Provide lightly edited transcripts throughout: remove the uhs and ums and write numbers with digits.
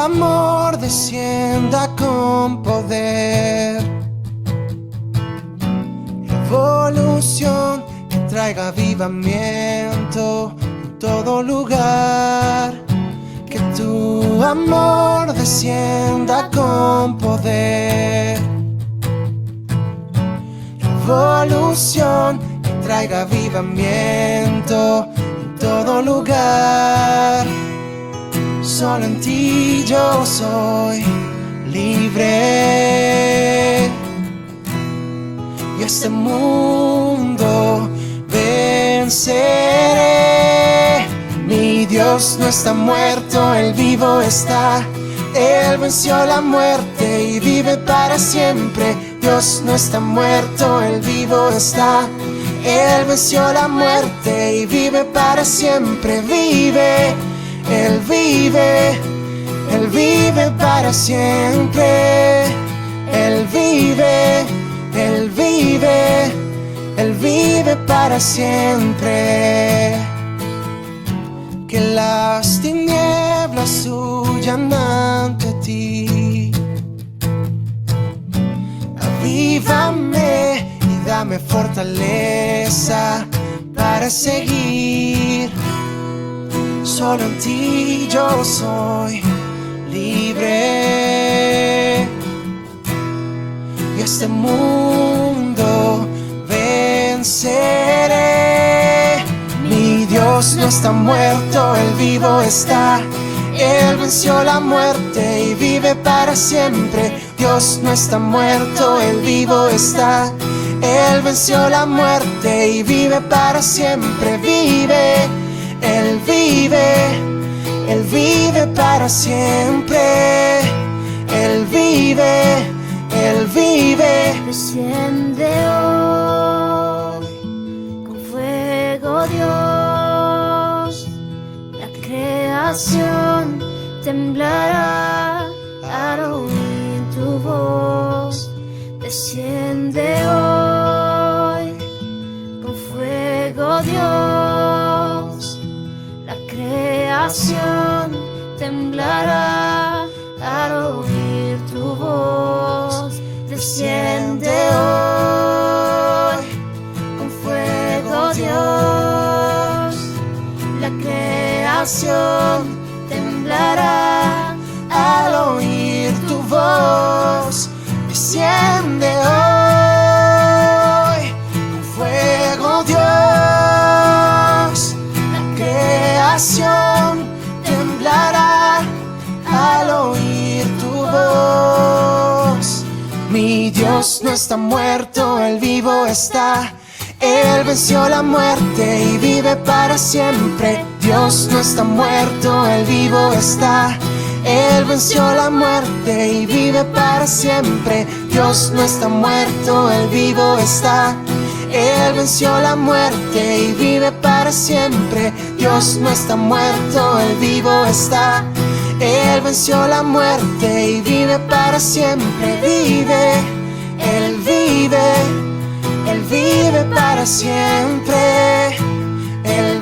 amor descienda con poder. Revolución que traiga avivamiento en todo lugar. Que tu amor descienda con poder. Revolución que traiga avivamiento en todo lugar. Solo en ti yo soy libre. Y este mundo venceré. Mi Dios no está muerto, Él vivo está. Él venció la muerte y vive para siempre. Dios no está muerto, Él vivo está. Él venció la muerte y vive para siempre. Vive, Él vive para siempre. Él vive para siempre. Que las tinieblas huyan ante ti. Avívame y dame fortaleza para seguir. Solo en ti yo soy libre. Y este mundo venceré. Mi Dios no está muerto, Él vivo está. Él venció la muerte y vive para siempre. Dios no está muerto, Él vivo está. Él venció la muerte y vive para siempre. Vive, Él vive para siempre. Él vive. Desciende hoy con fuego, Dios. La creación temblará al oír tu voz. Desciende hoy con fuego, Dios. La creación temblará al oír tu voz. Desciende hoy con fuego, Dios. La creación temblará al oír tu voz. Desciende hoy con fuego, Dios. La creación temblará al oír tu voz. Mi Dios no está muerto, Él vivo está. Él venció la muerte y vive para siempre. Dios no está muerto, Él vivo está. Él venció la muerte y vive para siempre. Dios no está muerto, Él vivo está. Él venció la muerte y vive para siempre. Dios no está muerto, Él vivo está. Él venció la muerte y vive para siempre. Vive, Él vive para siempre. Él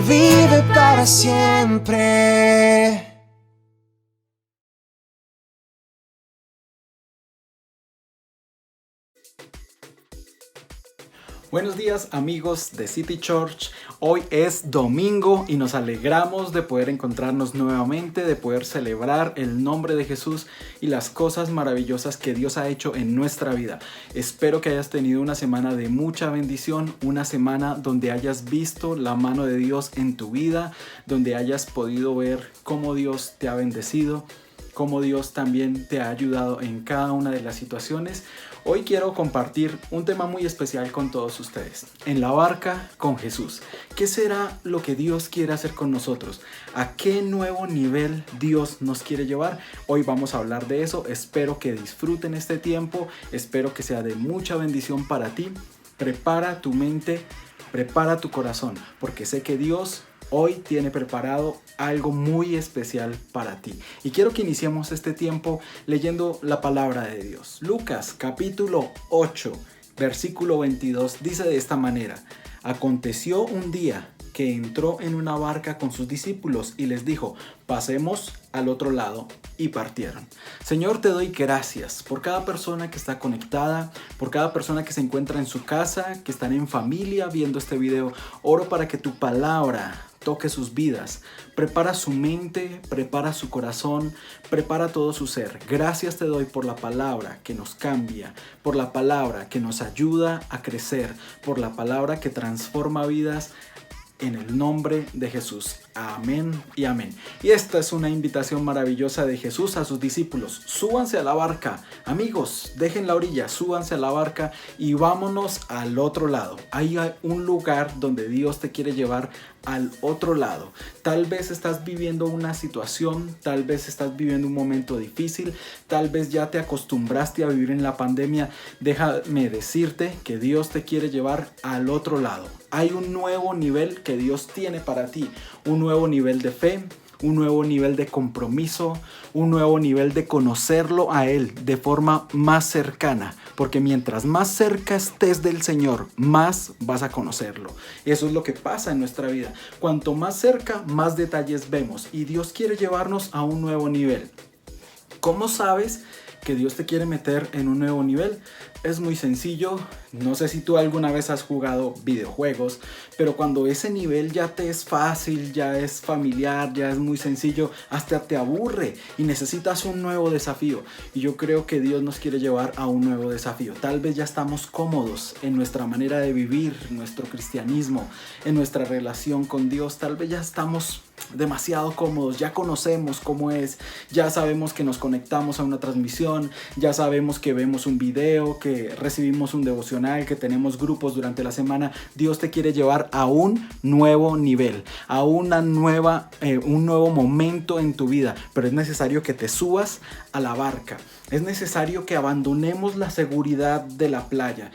vive para siempre. Buenos días amigos de City Church, hoy es domingo y nos alegramos de poder encontrarnos nuevamente, de poder celebrar el nombre de Jesús y las cosas maravillosas que Dios ha hecho en nuestra vida. Espero que hayas tenido una semana de mucha bendición, una semana donde hayas visto la mano de Dios en tu vida, donde hayas podido ver cómo Dios te ha bendecido, cómo Dios también te ha ayudado en cada una de las situaciones. Hoy quiero compartir un tema muy especial con todos ustedes. En la barca con Jesús. ¿Qué será lo que Dios quiere hacer con nosotros? ¿A qué nuevo nivel Dios nos quiere llevar? Hoy vamos a hablar de eso. Espero que disfruten este tiempo. Espero que sea de mucha bendición para ti. Prepara tu mente, prepara tu corazón, porque sé que Dios hoy tiene preparado algo muy especial para ti. Y quiero que iniciemos este tiempo leyendo la palabra de Dios. Lucas capítulo 8, versículo 22 dice de esta manera: Aconteció un día que entró en una barca con sus discípulos y les dijo: pasemos al otro lado, y partieron. Señor, te doy gracias por cada persona que está conectada, por cada persona que se encuentra en su casa, que están en familia viendo este video. Oro para que tu palabra toque sus vidas, prepara su mente, prepara su corazón, prepara todo su ser. Gracias te doy por la palabra que nos cambia, por la palabra que nos ayuda a crecer, por la palabra que transforma vidas. En el nombre de Jesús. Amén y amén. Y esta es una invitación maravillosa de Jesús a sus discípulos. Súbanse a la barca. Amigos, dejen la orilla, súbanse a la barca y vámonos al otro lado. Hay un lugar donde Dios te quiere llevar al otro lado. Tal vez estás viviendo una situación, tal vez estás viviendo un momento difícil, tal vez ya te acostumbraste a vivir en la pandemia. Déjame decirte que Dios te quiere llevar al otro lado. Hay un nuevo nivel que Dios tiene para ti, un nuevo nivel de fe, un nuevo nivel de compromiso, un nuevo nivel de conocerlo a Él de forma más cercana, porque mientras más cerca estés del Señor, más vas a conocerlo. Eso es lo que pasa en nuestra vida. Cuanto más cerca, más detalles vemos, y Dios quiere llevarnos a un nuevo nivel. ¿Cómo sabes que Dios te quiere meter en un nuevo nivel? Es muy sencillo. No sé si tú alguna vez has jugado videojuegos, pero cuando ese nivel ya te es fácil, ya es familiar, ya es muy sencillo, hasta te aburre y necesitas un nuevo desafío. Y yo creo que Dios nos quiere llevar a un nuevo desafío. Tal vez ya estamos cómodos en nuestra manera de vivir, nuestro cristianismo, en nuestra relación con Dios. Tal vez ya estamos demasiado cómodos, ya conocemos cómo es, ya sabemos que nos conectamos a una transmisión, ya sabemos que vemos un video, que recibimos un devocional, que tenemos grupos durante la semana. Dios te quiere llevar a un nuevo nivel, a un nuevo momento en tu vida, pero es necesario que te subas a la barca, es necesario que abandonemos la seguridad de la playa.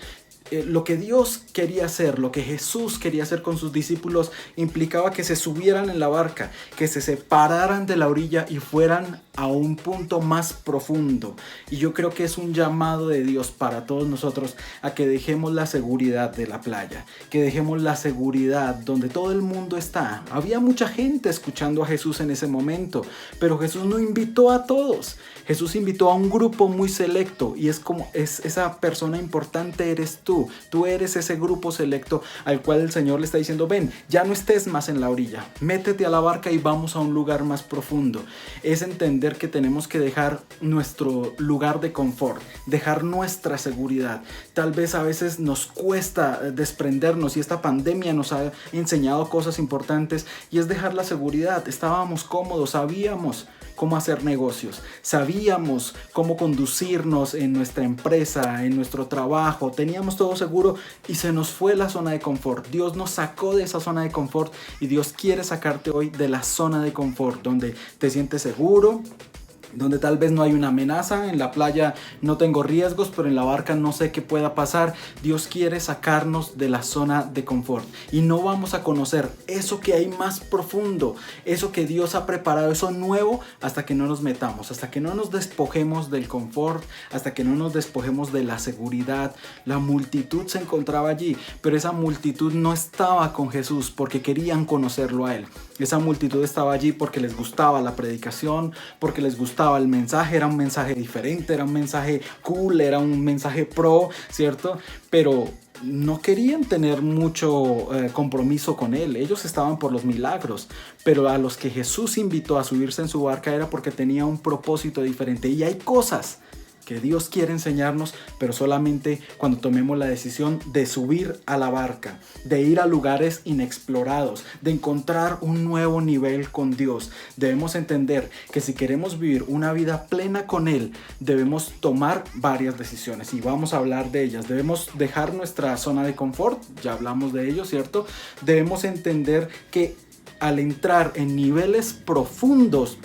Lo que Dios quería hacer, lo que Jesús quería hacer con sus discípulos, implicaba que se subieran en la barca, que se separaran de la orilla y fueran a un punto más profundo. Y yo creo que es un llamado de Dios para todos nosotros a que dejemos la seguridad de la playa, que dejemos la seguridad donde todo el mundo está. Había mucha gente escuchando a Jesús en ese momento, pero Jesús no invitó a todos. Jesús invitó a un grupo muy selecto, y es esa persona importante eres tú. Tú eres ese grupo selecto al cual el Señor le está diciendo: ven, ya no estés más en la orilla, métete a la barca y vamos a un lugar más profundo. Es entender que tenemos que dejar nuestro lugar de confort, dejar nuestra seguridad. Tal vez a veces nos cuesta desprendernos, y esta pandemia nos ha enseñado cosas importantes, y es dejar la seguridad. Estábamos cómodos, sabíamos cómo hacer negocios, sabíamos cómo conducirnos en nuestra empresa, en nuestro trabajo, teníamos todo seguro, y se nos fue la zona de confort. Dios nos sacó de esa zona de confort, y Dios quiere sacarte hoy de la zona de confort, donde te sientes seguro, donde tal vez no hay una amenaza. En la playa no tengo riesgos, pero en la barca no sé qué pueda pasar. Dios quiere sacarnos de la zona de confort, y no vamos a conocer eso que hay más profundo, eso que Dios ha preparado, eso nuevo, hasta que no nos metamos, hasta que no nos despojemos del confort, hasta que no nos despojemos de la seguridad. La multitud se encontraba allí, pero esa multitud no estaba con Jesús porque querían conocerlo a Él. Esa multitud estaba allí porque les gustaba la predicación, porque les gustaba el mensaje. Era un mensaje diferente, era un mensaje cool, era un mensaje pro, ¿cierto? Pero no querían tener mucho compromiso con Él. Ellos estaban por los milagros, pero a los que Jesús invitó a subirse en su barca era porque tenía un propósito diferente. Y hay cosas que Dios quiere enseñarnos, pero solamente cuando tomemos la decisión de subir a la barca, de ir a lugares inexplorados, de encontrar un nuevo nivel con Dios. Debemos entender que si queremos vivir una vida plena con Él, debemos tomar varias decisiones, y vamos a hablar de ellas. Debemos dejar nuestra zona de confort, ya hablamos de ello, ¿cierto? Debemos entender que al entrar en niveles profundos,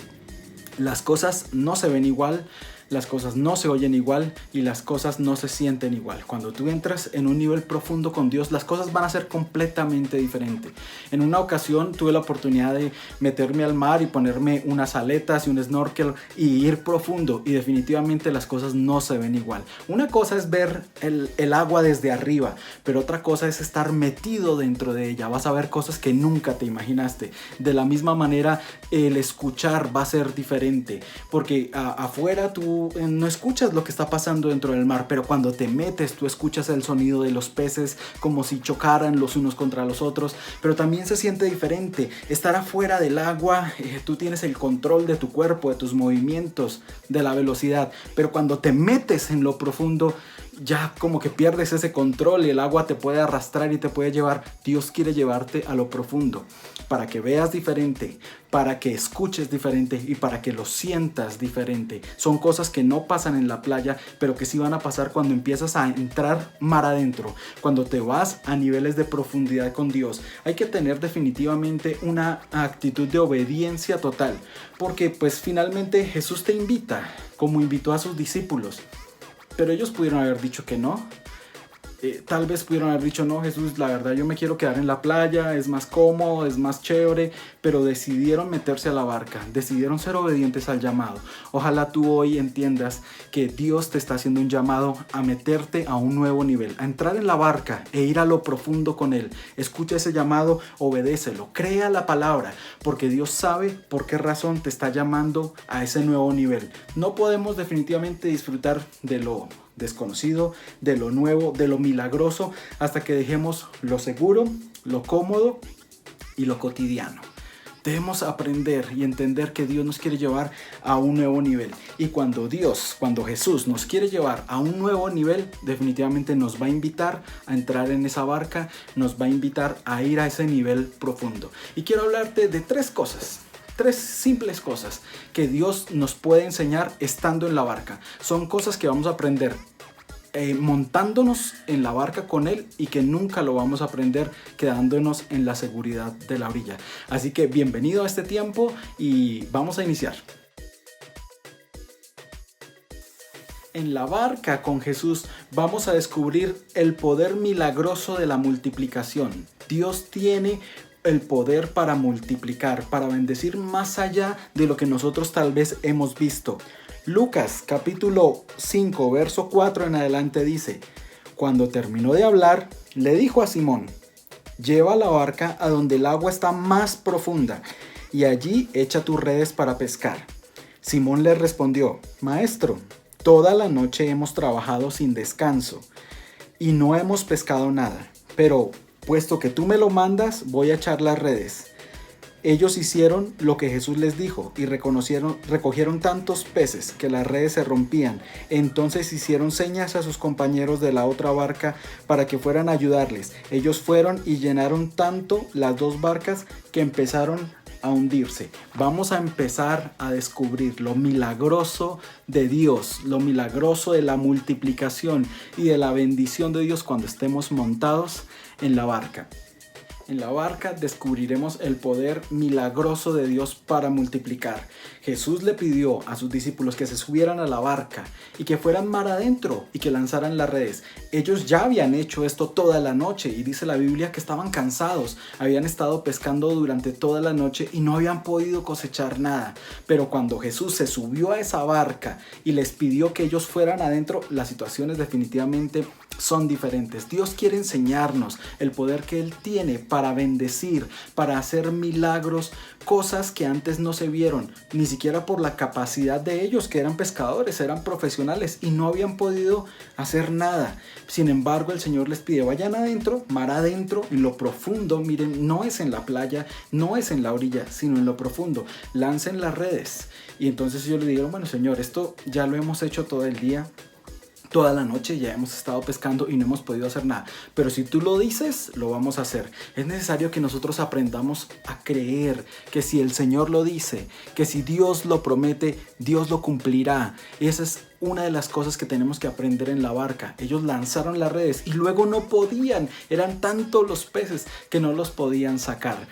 las cosas no se ven igual. las cosas no se oyen igual y las cosas no se sienten igual. Cuando tú entras en un nivel profundo con Dios, las cosas van a ser completamente diferentes. En una ocasión tuve la oportunidad de meterme al mar y ponerme unas aletas y un snorkel y ir profundo, y definitivamente las cosas no se ven igual. Una cosa es ver el agua desde arriba, pero otra cosa es estar metido dentro de ella. Vas a ver cosas que nunca te imaginaste. De la misma manera, el escuchar va a ser diferente, porque afuera tú no escuchas lo que está pasando dentro del mar, pero cuando te metes tú escuchas el sonido de los peces como si chocaran los unos contra los otros, pero también se siente diferente. Estar afuera del agua, tú tienes el control de tu cuerpo, de tus movimientos, de la velocidad, pero cuando te metes en lo profundo, ya como que pierdes ese control y el agua te puede arrastrar y te puede llevar. Dios quiere llevarte a lo profundo para que veas diferente, para que escuches diferente y para que lo sientas diferente. Son cosas que no pasan en la playa, pero que sí van a pasar cuando empiezas a entrar mar adentro, cuando te vas a niveles de profundidad con Dios. Hay que tener definitivamente una actitud de obediencia total, porque pues finalmente Jesús te invita, como invitó a sus discípulos. Pero ellos pudieron haber dicho que no. Tal vez pudieron haber dicho, no, Jesús, la verdad yo me quiero quedar en la playa, es más cómodo, es más chévere, pero decidieron meterse a la barca, decidieron ser obedientes al llamado. Ojalá tú hoy entiendas que Dios te está haciendo un llamado a meterte a un nuevo nivel, a entrar en la barca e ir a lo profundo con Él. Escucha ese llamado, obedécelo, crea la palabra, porque Dios sabe por qué razón te está llamando a ese nuevo nivel. No podemos definitivamente disfrutar de lo desconocido, de lo nuevo, de lo milagroso, hasta que dejemos lo seguro, lo cómodo y lo cotidiano. Debemos aprender y entender que Dios nos quiere llevar a un nuevo nivel. Y cuando Jesús nos quiere llevar a un nuevo nivel, definitivamente nos va a invitar a entrar en esa barca, nos va a invitar a ir a ese nivel profundo. Y quiero hablarte de tres simples cosas que Dios nos puede enseñar estando en la barca. Son cosas que vamos a aprender montándonos en la barca con Él y que nunca lo vamos a aprender quedándonos en la seguridad de la orilla. Así que bienvenido a este tiempo y vamos a iniciar. En la barca con Jesús vamos a descubrir el poder milagroso de la multiplicación. Dios tiene el poder para multiplicar, para bendecir más allá de lo que nosotros tal vez hemos visto. Lucas capítulo 5 verso 4 en adelante dice: cuando terminó de hablar, le dijo a Simón: lleva la barca a donde el agua está más profunda y allí echa tus redes para pescar. Simón le respondió: Maestro, toda la noche hemos trabajado sin descanso y no hemos pescado nada, pero puesto que tú me lo mandas, voy a echar las redes. Ellos hicieron lo que Jesús les dijo y recogieron tantos peces que las redes se rompían. Entonces hicieron señas a sus compañeros de la otra barca para que fueran a ayudarles. Ellos fueron y llenaron tanto las dos barcas que empezaron a hundirse. Vamos a empezar a descubrir lo milagroso de Dios, lo milagroso de la multiplicación y de la bendición de Dios cuando estemos montados en la barca. En la barca descubriremos el poder milagroso de Dios para multiplicar. Jesús le pidió a sus discípulos que se subieran a la barca y que fueran mar adentro y que lanzaran las redes. Ellos ya habían hecho esto toda la noche y dice la Biblia que estaban cansados. Habían estado pescando durante toda la noche y no habían podido cosechar nada. Pero cuando Jesús se subió a esa barca y les pidió que ellos fueran adentro, las situaciones definitivamente son diferentes. Dios quiere enseñarnos el poder que Él tiene para bendecir, para hacer milagros, cosas que antes no se vieron, ni siquiera por la capacidad de ellos, que eran pescadores, eran profesionales y no habían podido hacer nada. Sin embargo, el Señor les pide: vayan adentro, mar adentro, en lo profundo. Miren, no es en la playa, no es en la orilla, sino en lo profundo. Lancen las redes. Y entonces ellos le dijeron: bueno, Señor, esto ya lo hemos hecho todo el día, toda la noche, ya hemos estado pescando y no hemos podido hacer nada, pero si tú lo dices, lo vamos a hacer. Es necesario que nosotros aprendamos a creer que si el Señor lo dice, que si Dios lo promete, Dios lo cumplirá. Esa es una de las cosas que tenemos que aprender en la barca. Ellos lanzaron las redes y luego no podían, eran tantos los peces que no los podían sacar.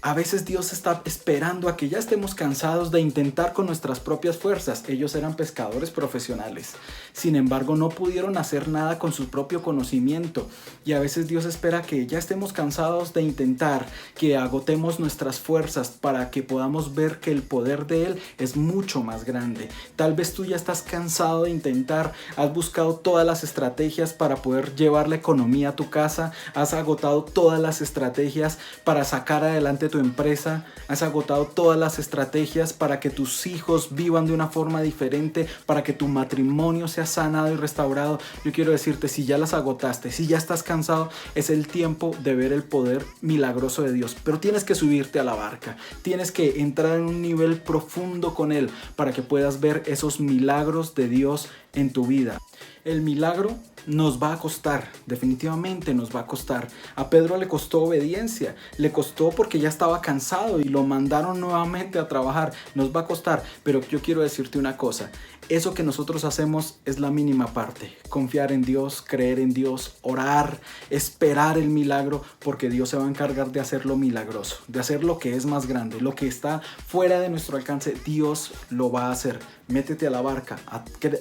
A veces Dios está esperando a que ya estemos cansados de intentar con nuestras propias fuerzas. Ellos eran pescadores profesionales. Sin embargo, no pudieron hacer nada con su propio conocimiento. Y a veces Dios espera que ya estemos cansados de intentar, que agotemos nuestras fuerzas para que podamos ver que el poder de Él es mucho más grande. Tal vez tú ya estás cansado de intentar, has buscado todas las estrategias para poder llevar la economía a tu casa, has agotado todas las estrategias para sacar adelante tu empresa, has agotado todas las estrategias para que tus hijos vivan de una forma diferente, para que tu matrimonio sea sanado y restaurado. Yo quiero decirte, si ya las agotaste, si ya estás cansado, es el tiempo de ver el poder milagroso de Dios. Pero tienes que subirte a la barca, tienes que entrar en un nivel profundo con Él para que puedas ver esos milagros de Dios en tu vida. El milagro nos va a costar, definitivamente nos va a costar. A Pedro le costó obediencia, le costó porque ya estaba cansado y lo mandaron nuevamente a trabajar. Nos va a costar, pero yo quiero decirte una cosa. Eso que nosotros hacemos es la mínima parte. Confiar en Dios, creer en Dios, orar, esperar el milagro, porque Dios se va a encargar de hacer lo milagroso, de hacer lo que es más grande, lo que está fuera de nuestro alcance. Dios lo va a hacer. Métete a la barca,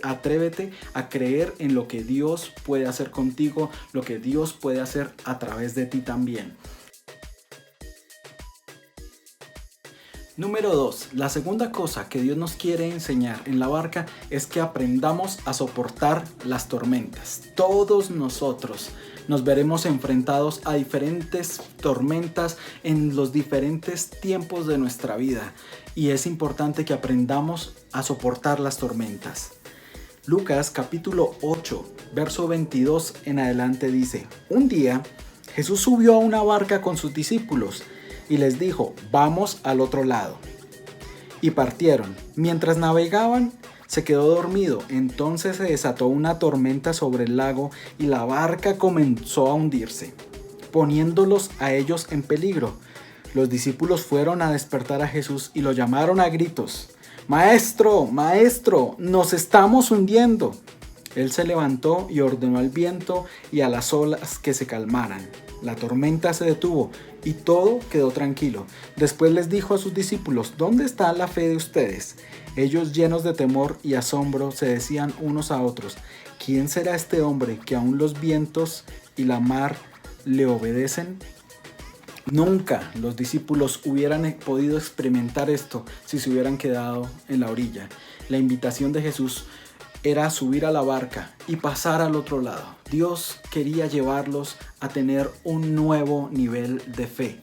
atrévete a creer en lo que Dios puede hacer contigo, lo que Dios puede hacer a través de ti también. Número 2. La segunda cosa que Dios nos quiere enseñar en la barca es que aprendamos a soportar las tormentas. Todos nosotros nos veremos enfrentados a diferentes tormentas en los diferentes tiempos de nuestra vida y es importante que aprendamos a soportar las tormentas. Lucas capítulo 8, verso 22 en adelante dice: Un día Jesús subió a una barca con sus discípulos y les dijo: vamos al otro lado. Y partieron. Mientras navegaban, se quedó dormido. Entonces se desató una tormenta sobre el lago y la barca comenzó a hundirse, poniéndolos a ellos en peligro. Los discípulos fueron a despertar a Jesús y lo llamaron a gritos: Maestro, Maestro, nos estamos hundiendo. Él se levantó y ordenó al viento y a las olas que se calmaran. La tormenta se detuvo y todo quedó tranquilo. Después les dijo a sus discípulos: ¿dónde está la fe de ustedes? Ellos, llenos de temor y asombro, se decían unos a otros: ¿quién será este hombre que aún los vientos y la mar le obedecen? Nunca los discípulos hubieran podido experimentar esto si se hubieran quedado en la orilla. La invitación de Jesús era subir a la barca y pasar al otro lado. Dios quería llevarlos a tener un nuevo nivel de fe.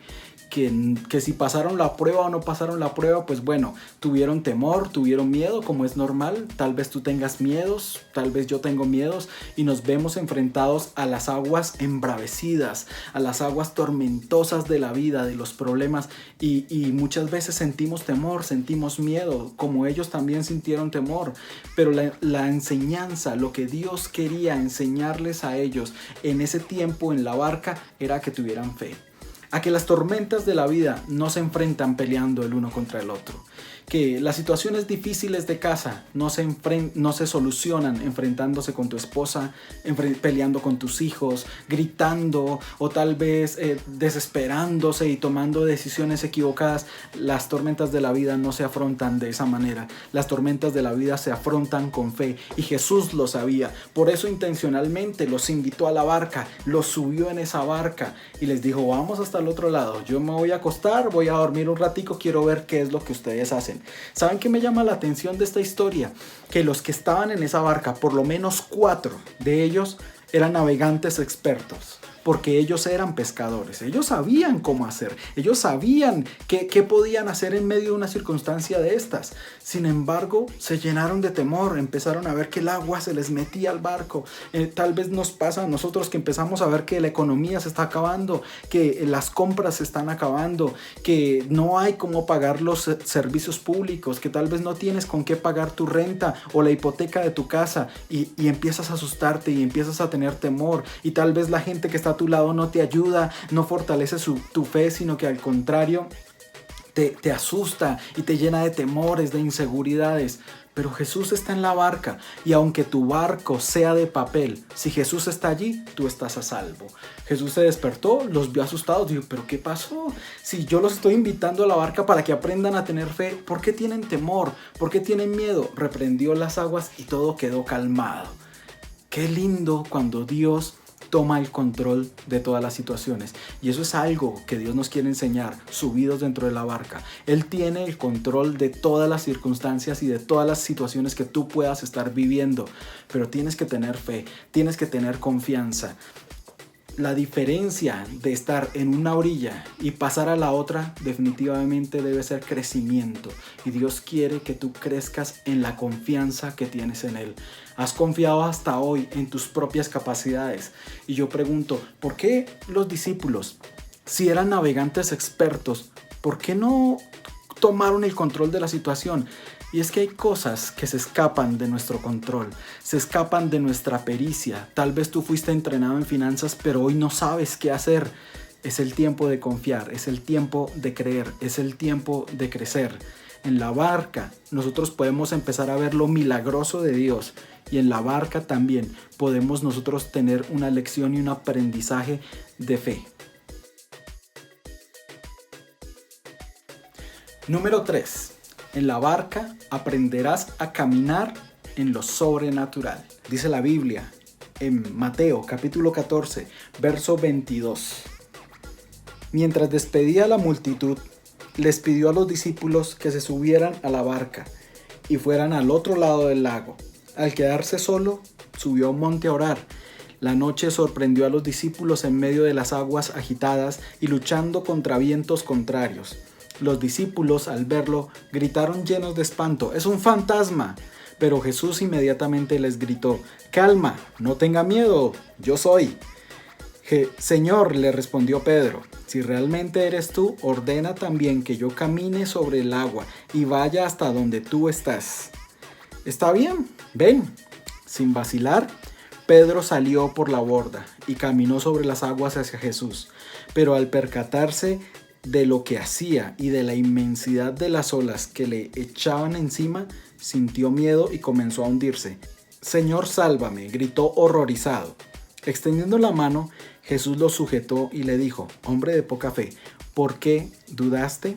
Que si pasaron la prueba o no pasaron la prueba, pues bueno, tuvieron temor, tuvieron miedo, como es normal. Tal vez tú tengas miedos, tal vez yo tengo miedos, y nos vemos enfrentados a las aguas embravecidas, a las aguas tormentosas de la vida, de los problemas, y muchas veces sentimos temor, sentimos miedo, como ellos también sintieron temor. Pero la enseñanza, lo que Dios quería enseñarles a ellos en ese tiempo en la barca, era que tuvieran fe. A que las tormentas de la vida no se enfrentan peleando el uno contra el otro. Que las situaciones difíciles de casa no se solucionan enfrentándose con tu esposa, peleando con tus hijos, gritando o tal vez desesperándose y tomando decisiones equivocadas. Las tormentas de la vida no se afrontan de esa manera. Las tormentas de la vida se afrontan con fe y Jesús lo sabía. Por eso intencionalmente los invitó a la barca, los subió en esa barca y les dijo: vamos hasta el otro lado, yo me voy a acostar, voy a dormir un ratico, quiero ver qué es lo que ustedes hacen. ¿Saben qué me llama la atención de esta historia? Que los que estaban en esa barca, por lo menos 4 de ellos eran navegantes expertos, porque ellos eran pescadores, ellos sabían cómo hacer, ellos sabían qué podían hacer en medio de una circunstancia de estas. Sin embargo, se llenaron de temor, empezaron a ver que el agua se les metía al barco. Tal vez nos pasa a nosotros que empezamos a ver que la economía se está acabando, que las compras se están acabando, que no hay cómo pagar los servicios públicos, que tal vez no tienes con qué pagar tu renta o la hipoteca de tu casa, y empiezas a asustarte y empiezas a tener temor, y tal vez la gente que está a tu lado no te ayuda, no fortalece tu fe, sino que al contrario te asusta y te llena de temores, de inseguridades. pero Jesús está en la barca y aunque tu barco sea de papel, si Jesús está allí, tú estás a salvo. Jesús se despertó, los vio asustados, dijo, ¿pero qué pasó? Si yo los estoy invitando a la barca para que aprendan a tener fe, ¿por qué tienen temor? ¿Por qué tienen miedo? Reprendió las aguas y todo quedó calmado. Qué lindo cuando Dios toma el control de todas las situaciones. Y eso es algo que Dios nos quiere enseñar, subidos dentro de la barca. Él tiene el control de todas las circunstancias y de todas las situaciones que tú puedas estar viviendo. Pero tienes que tener fe, tienes que tener confianza. La diferencia de estar en una orilla y pasar a la otra definitivamente debe ser crecimiento. Y Dios quiere que tú crezcas en la confianza que tienes en Él. Has confiado hasta hoy en tus propias capacidades. Y yo pregunto, ¿por qué los discípulos, si eran navegantes expertos, por qué no tomaron el control de la situación? Y es que hay cosas que se escapan de nuestro control, se escapan de nuestra pericia. Tal vez tú fuiste entrenado en finanzas, pero hoy no sabes qué hacer. Es el tiempo de confiar, es el tiempo de creer, es el tiempo de crecer. En la barca nosotros podemos empezar a ver lo milagroso de Dios y en la barca también podemos nosotros tener una lección y un aprendizaje de fe. Número 3. En la barca aprenderás a caminar en lo sobrenatural. Dice la Biblia en Mateo capítulo 14, verso 22. Mientras despedía a la multitud, les pidió a los discípulos que se subieran a la barca y fueran al otro lado del lago. Al quedarse solo, subió a un monte a orar. La noche sorprendió a los discípulos en medio de las aguas agitadas y luchando contra vientos contrarios. Los discípulos, al verlo, gritaron llenos de espanto, ¡es un fantasma! Pero Jesús inmediatamente les gritó, ¡calma, no tenga miedo, yo soy! Señor, le respondió Pedro, si realmente eres tú, ordena también que yo camine sobre el agua y vaya hasta donde tú estás. Está bien, ven. Sin vacilar, Pedro salió por la borda y caminó sobre las aguas hacia Jesús, pero al percatarse de lo que hacía y de la inmensidad de las olas que le echaban encima, sintió miedo y comenzó a hundirse. Señor, sálvame, gritó horrorizado. Extendiendo la mano, Jesús lo sujetó y le dijo, hombre de poca fe, ¿por qué dudaste?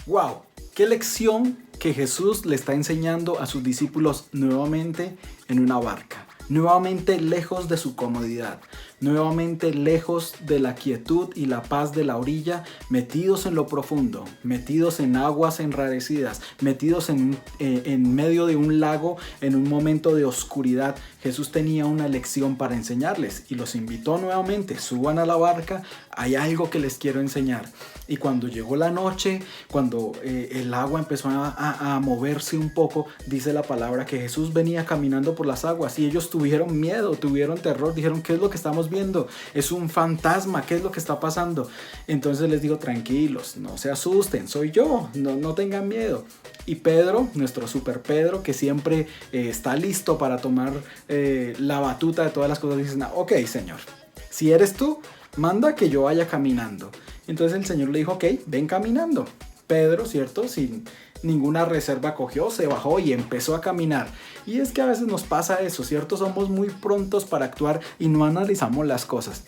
¡Wow! ¡Qué lección que Jesús le está enseñando a sus discípulos nuevamente en una barca! Nuevamente lejos de su comodidad, nuevamente lejos de la quietud y la paz de la orilla, metidos en lo profundo, metidos en aguas enrarecidas, metidos en medio de un lago en un momento de oscuridad. Jesús tenía una lección para enseñarles y los invitó nuevamente, suban a la barca, hay algo que les quiero enseñar. Y cuando llegó la noche, cuando el agua empezó a moverse un poco, dice la palabra que Jesús venía caminando por las aguas y ellos tuvieron miedo, tuvieron terror, dijeron, ¿qué es lo que estamos viendo? Es un fantasma, ¿qué es lo que está pasando? Entonces les digo, tranquilos, no se asusten, soy yo, no tengan miedo. Y Pedro, nuestro super Pedro, que siempre está listo para tomar la batuta de todas las cosas, dice, ok, Señor, si eres tú, manda que yo vaya caminando. Entonces el Señor le dijo, ok, ven caminando. Pedro, ¿cierto? Sin ninguna reserva cogió, se bajó y empezó a caminar. Y es que a veces nos pasa eso, ¿cierto? Somos muy prontos para actuar y no analizamos las cosas.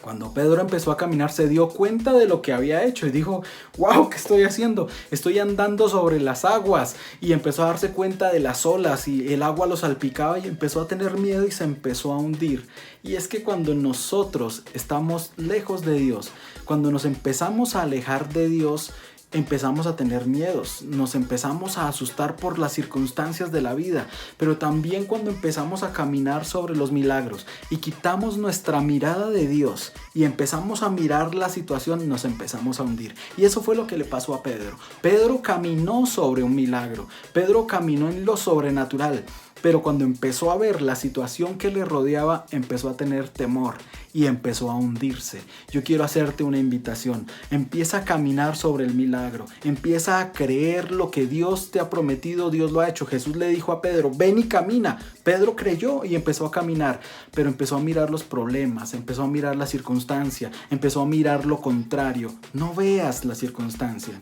Cuando Pedro empezó a caminar se dio cuenta de lo que había hecho y dijo, wow, ¿qué estoy haciendo? Estoy andando sobre las aguas. Y empezó a darse cuenta de las olas y el agua lo salpicaba y empezó a tener miedo y se empezó a hundir. Y es que cuando nosotros estamos lejos de Dios, cuando nos empezamos a alejar de Dios, empezamos a tener miedos, nos empezamos a asustar por las circunstancias de la vida, pero también cuando empezamos a caminar sobre los milagros y quitamos nuestra mirada de Dios y empezamos a mirar la situación, nos empezamos a hundir. Y eso fue lo que le pasó a Pedro. Pedro caminó sobre un milagro, Pedro caminó en lo sobrenatural, pero cuando empezó a ver la situación que le rodeaba, empezó a tener temor y empezó a hundirse. Yo quiero hacerte una invitación. Empieza a caminar sobre el milagro. Empieza a creer lo que Dios te ha prometido. Dios lo ha hecho. Jesús le dijo a Pedro, ven y camina. Pedro creyó y empezó a caminar, pero empezó a mirar los problemas, empezó a mirar la circunstancia, empezó a mirar lo contrario. No veas la circunstancia.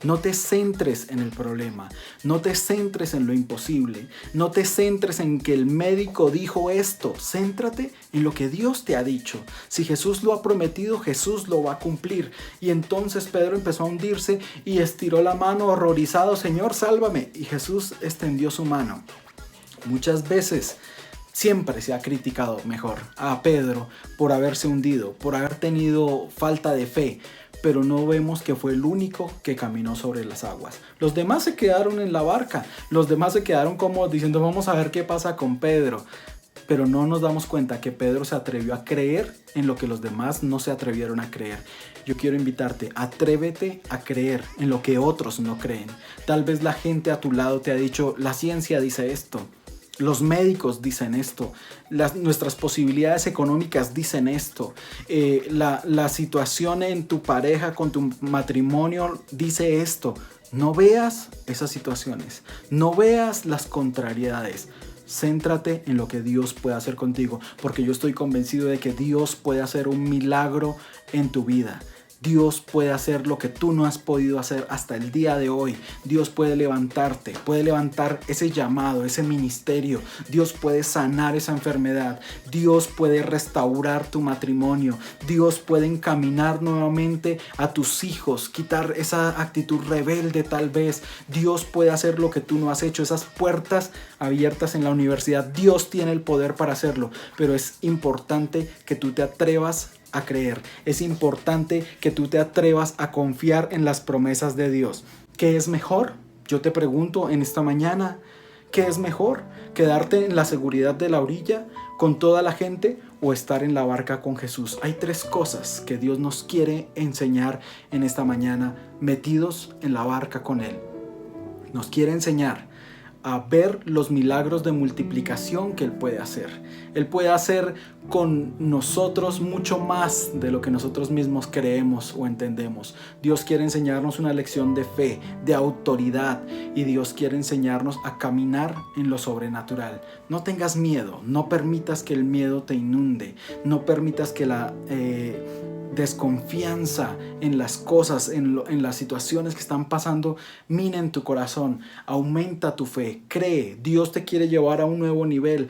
No te centres en el problema, no te centres en lo imposible, no te centres en que el médico dijo esto, céntrate en lo que Dios te ha dicho. Si Jesús lo ha prometido, Jesús lo va a cumplir. Y entonces Pedro empezó a hundirse y estiró la mano horrorizado, Señor, sálvame. Y Jesús extendió su mano. Muchas veces siempre se ha criticado mejor a Pedro por haberse hundido, por haber tenido falta de fe. Pero no vemos que fue el único que caminó sobre las aguas. Los demás se quedaron en la barca. Los demás se quedaron como diciendo, vamos a ver qué pasa con Pedro. Pero no nos damos cuenta que Pedro se atrevió a creer en lo que los demás no se atrevieron a creer. Yo quiero invitarte, atrévete a creer en lo que otros no creen. Tal vez la gente a tu lado te ha dicho, la ciencia dice esto. Los médicos dicen esto, nuestras posibilidades económicas dicen esto, la situación en tu pareja, con tu matrimonio dice esto. No veas esas situaciones, no veas las contrariedades. Céntrate en lo que Dios puede hacer contigo, porque yo estoy convencido de que Dios puede hacer un milagro en tu vida. Dios puede hacer lo que tú no has podido hacer hasta el día de hoy. Dios puede levantarte, puede levantar ese llamado, ese ministerio. Dios puede sanar esa enfermedad. Dios puede restaurar tu matrimonio. Dios puede encaminar nuevamente a tus hijos, quitar esa actitud rebelde tal vez. Dios puede hacer lo que tú no has hecho, esas puertas abiertas en la universidad. Dios tiene el poder para hacerlo, pero es importante que tú te atrevas a creer. Es importante que tú te atrevas a confiar en las promesas de Dios. ¿Qué es mejor? Yo te pregunto en esta mañana, ¿qué es mejor? ¿Quedarte en la seguridad de la orilla con toda la gente o estar en la barca con Jesús? Hay 3 cosas que Dios nos quiere enseñar en esta mañana, metidos en la barca con Él. Nos quiere enseñar a ver los milagros de multiplicación que Él puede hacer. Él puede hacer con nosotros mucho más de lo que nosotros mismos creemos o entendemos. Dios quiere enseñarnos una lección de fe, de autoridad, y Dios quiere enseñarnos a caminar en lo sobrenatural. No tengas miedo, no permitas que el miedo te inunde, no permitas que la desconfianza en las cosas, en las situaciones que están pasando, mina en tu corazón. Aumenta tu fe, cree. Dios te quiere llevar a un nuevo nivel.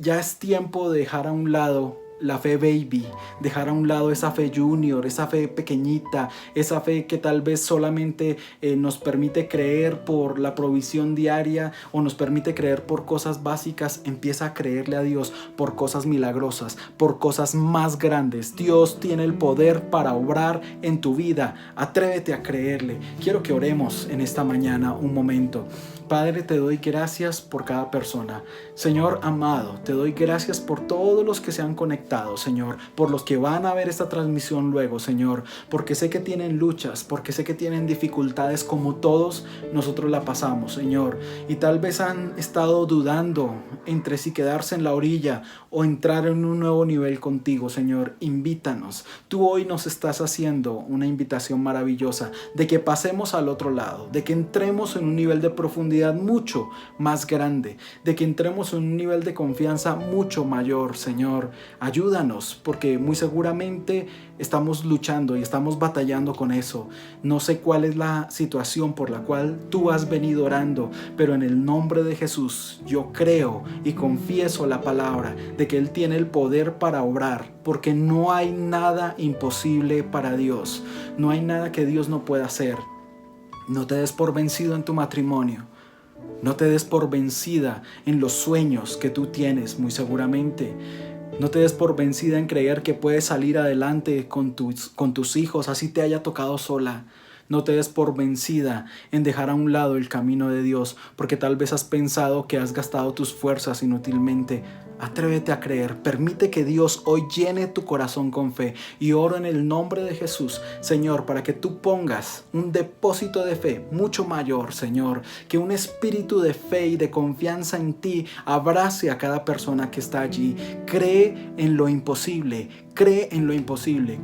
Ya es tiempo de dejar a un lado la fe baby, dejar a un lado esa fe junior, esa fe pequeñita, esa fe que tal vez solamente nos permite creer por la provisión diaria o nos permite creer por cosas básicas. Empieza a creerle a Dios por cosas milagrosas, por cosas más grandes. Dios tiene el poder para obrar en tu vida. Atrévete a creerle. Quiero que oremos en esta mañana un momento. Padre, te doy gracias por cada persona. Señor amado, te doy gracias por todos los que se han conectado, Señor, por los que van a ver esta transmisión luego, Señor, porque sé que tienen luchas, porque sé que tienen dificultades como todos nosotros la pasamos, Señor, y tal vez han estado dudando entre si quedarse en la orilla o entrar en un nuevo nivel contigo, Señor. Invítanos. Tú hoy nos estás haciendo una invitación maravillosa de que pasemos al otro lado, de que entremos en un nivel de profundidad mucho más grande, de que entremos en un nivel de confianza mucho mayor, Señor. Ayúdanos, porque muy seguramente estamos luchando y estamos batallando con eso. No sé cuál es la situación por la cual tú has venido orando, pero en el nombre de Jesús yo creo y confieso la palabra de que Él tiene el poder para obrar, porque no hay nada imposible para Dios. No hay nada que Dios no pueda hacer. No te des por vencido en tu matrimonio. No te des por vencida en los sueños que tú tienes, muy seguramente. No te des por vencida en creer que puedes salir adelante con tus hijos, así te haya tocado sola. No te des por vencida en dejar a un lado el camino de Dios, porque tal vez has pensado que has gastado tus fuerzas inútilmente. Atrévete a creer, permite que Dios hoy llene tu corazón con fe, y oro en el nombre de Jesús, Señor, para que tú pongas un depósito de fe mucho mayor, Señor, que un espíritu de fe y de confianza en ti abrace a cada persona que está allí. Cree en lo imposible,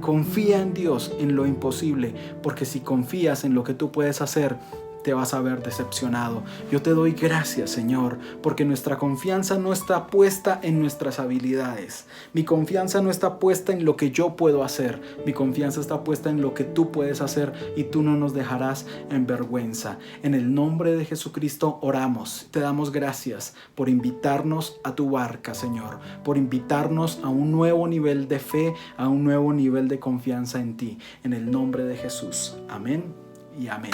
confía en Dios en lo imposible, porque si confías en lo que tú puedes hacer, te vas a ver decepcionado. Yo te doy gracias, Señor, porque nuestra confianza no está puesta en nuestras habilidades. Mi confianza no está puesta en lo que yo puedo hacer. Mi confianza está puesta en lo que tú puedes hacer y tú no nos dejarás en vergüenza. En el nombre de Jesucristo oramos. Te damos gracias por invitarnos a tu barca, Señor, por invitarnos a un nuevo nivel de fe, a un nuevo nivel de confianza en ti. En el nombre de Jesús. Amén y amén.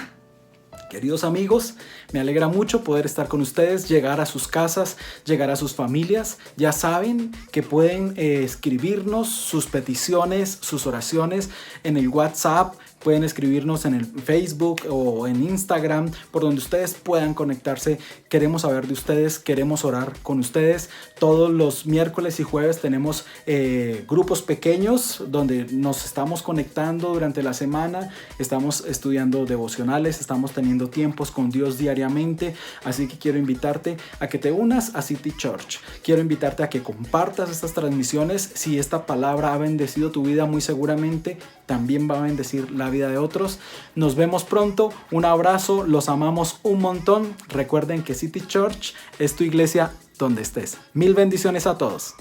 Queridos amigos, me alegra mucho poder estar con ustedes, llegar a sus casas, llegar a sus familias. Ya saben que pueden escribirnos sus peticiones, sus oraciones en el WhatsApp. Pueden escribirnos en el Facebook o en Instagram, por donde ustedes puedan conectarse. Queremos saber de ustedes, queremos orar con ustedes. Todos los miércoles y jueves tenemos grupos pequeños donde nos estamos conectando durante la semana. Estamos estudiando devocionales, estamos teniendo tiempos con Dios diariamente. Así que quiero invitarte a que te unas a City Church. Quiero invitarte a que compartas estas transmisiones. Si esta palabra ha bendecido tu vida, muy seguramente también va a bendecir la vida de otros. Nos vemos pronto. Un abrazo. Los amamos un montón. Recuerden que City Church es tu iglesia donde estés. Mil bendiciones a todos.